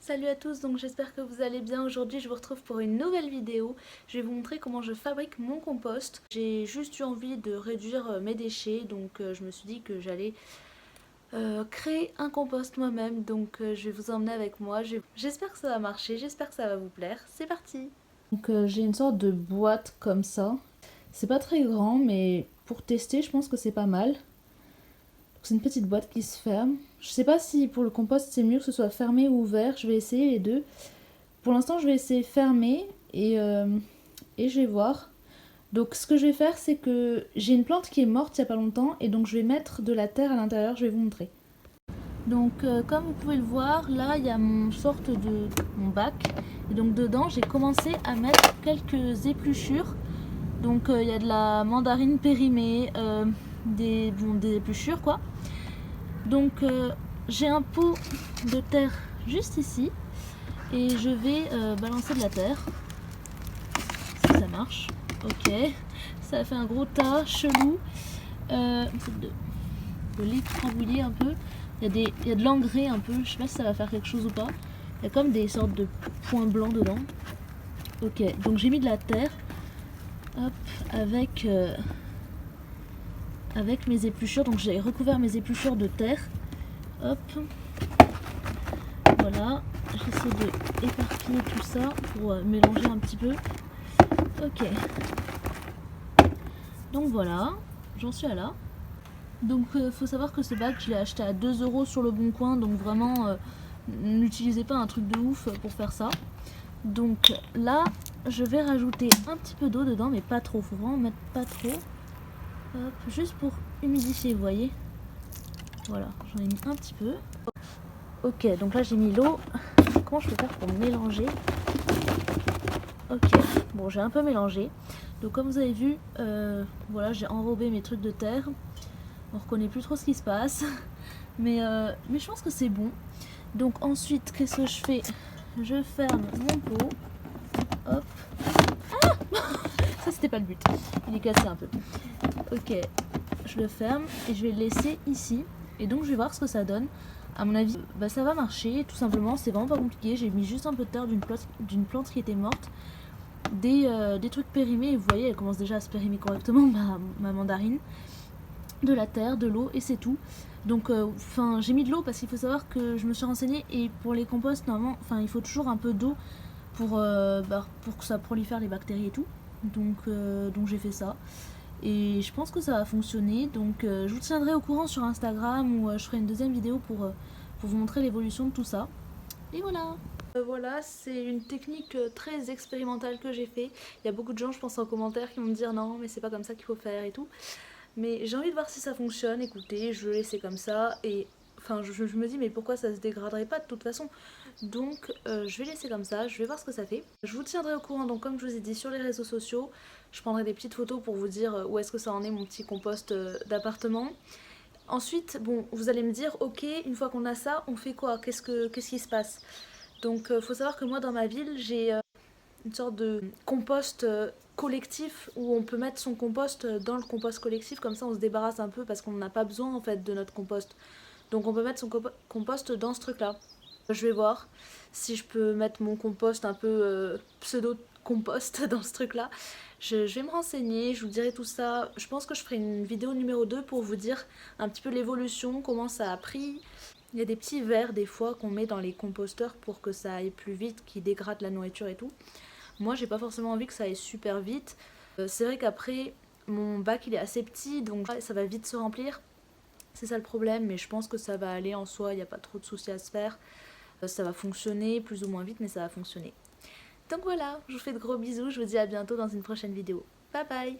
Salut à tous, donc j'espère que vous allez bien. Aujourd'hui je vous retrouve pour une nouvelle vidéo. Je vais vous montrer comment je fabrique mon compost. J'ai juste eu envie de réduire mes déchets, donc je me suis dit que j'allais créer un compost moi-même. Donc je vais vous emmener avec moi. J'espère que ça va marcher, j'espère que ça va vous plaire. C'est parti. Donc j'ai une sorte de boîte comme ça. C'est pas très grand, mais pour tester je pense que c'est pas mal. C'est une petite boîte qui se ferme. Je sais pas si pour le compost c'est mieux que ce soit fermé ou ouvert. Je vais essayer les deux. Pour l'instant, je vais essayer fermé et je vais voir. Donc, ce que je vais faire, c'est que j'ai une plante qui est morte il n'y a pas longtemps et donc je vais mettre de la terre à l'intérieur. Je vais vous montrer. Donc, comme vous pouvez le voir, là, il y a mon sorte de mon bac. Et donc, dedans, j'ai commencé à mettre quelques épluchures. Donc, il y a de la mandarine périmée, des épluchures, quoi. Donc, j'ai un pot de terre juste ici. Et je vais balancer de la terre. Si ça marche. Ok. Ça a fait un gros tas chelou. De l'écrabouiller un peu. Il y a de l'engrais un peu. Je sais pas si ça va faire quelque chose ou pas. Il y a comme des sortes de points blancs dedans. Ok. Donc j'ai mis de la terre. Hop. Avec mes épluchures. Donc j'ai recouvert mes épluchures de terre. Hop. Voilà. J'essaie de éparpiller tout ça pour mélanger un petit peu. Ok. Donc voilà, j'en suis à là. Donc faut savoir que ce bac je l'ai acheté à 2 € sur le bon coin, donc vraiment n'utilisez pas un truc de ouf pour faire ça. Donc là je vais rajouter un petit peu d'eau dedans, mais pas trop, faut vraiment mettre pas trop. Hop, juste pour humidifier, vous voyez. Voilà, j'en ai mis un petit peu. Ok, donc là j'ai mis l'eau. Comment je peux faire pour mélanger? Ok, bon j'ai un peu mélangé. Donc comme vous avez vu, voilà, j'ai enrobé mes trucs de terre. On reconnaît plus trop ce qui se passe. Mais je pense que c'est bon. Donc ensuite, qu'est-ce que je fais? Je ferme mon pot. Hop. Ah ça c'était pas le but. Il est cassé un peu. Ok, je le ferme et je vais le laisser ici. Et donc je vais voir ce que ça donne. À mon avis, bah, ça va marcher, tout simplement. C'est vraiment pas compliqué. J'ai mis juste un peu de terre d'une plante qui était morte. Des trucs périmés. Et vous voyez, elle commence déjà à se périmer correctement, ma mandarine. De la terre, de l'eau et c'est tout. Donc j'ai mis de l'eau parce qu'il faut savoir que je me suis renseignée et pour les composts normalement il faut toujours un peu d'eau pour que ça prolifère les bactéries et tout. Donc j'ai fait ça et je pense que ça va fonctionner. Donc je vous tiendrai au courant sur Instagram ou je ferai une deuxième vidéo pour vous montrer l'évolution de tout ça. Et voilà. Voilà, c'est une technique très expérimentale que j'ai fait. Il y a beaucoup de gens, je pense, en commentaire qui vont me dire non mais c'est pas comme ça qu'il faut faire et tout. Mais j'ai envie de voir si ça fonctionne. Écoutez, je vais laisser comme ça. Et enfin, je me dis, mais pourquoi ça se dégraderait pas de toute façon? Donc, je vais laisser comme ça. Je vais voir ce que ça fait. Je vous tiendrai au courant. Donc, comme je vous ai dit, sur les réseaux sociaux, je prendrai des petites photos pour vous dire où est-ce que ça en est, mon petit compost d'appartement. Ensuite, bon, vous allez me dire, ok, une fois qu'on a ça, on fait quoi? Qu'est-ce qui se passe? Donc, faut savoir que moi, dans ma ville, j'ai une sorte de compost collectif où on peut mettre son compost dans le compost collectif, comme ça on se débarrasse un peu parce qu'on n'a pas besoin en fait de notre compost. Donc on peut mettre son compost dans ce truc là. Je vais voir si je peux mettre mon compost un peu pseudo compost dans ce truc là. Je vais me renseigner, je vous dirai tout ça. Je pense que je ferai une vidéo numéro 2 pour vous dire un petit peu l'évolution, comment ça a pris. Il y a des petits verres des fois qu'on met dans les composteurs pour que ça aille plus vite, qui dégradent la nourriture et tout. Moi, j'ai pas forcément envie que ça aille super vite. C'est vrai qu'après, mon bac il est assez petit, donc ça va vite se remplir. C'est ça le problème, mais je pense que ça va aller en soi, il n'y a pas trop de soucis à se faire. Ça va fonctionner plus ou moins vite, mais ça va fonctionner. Donc voilà, je vous fais de gros bisous, je vous dis à bientôt dans une prochaine vidéo. Bye bye!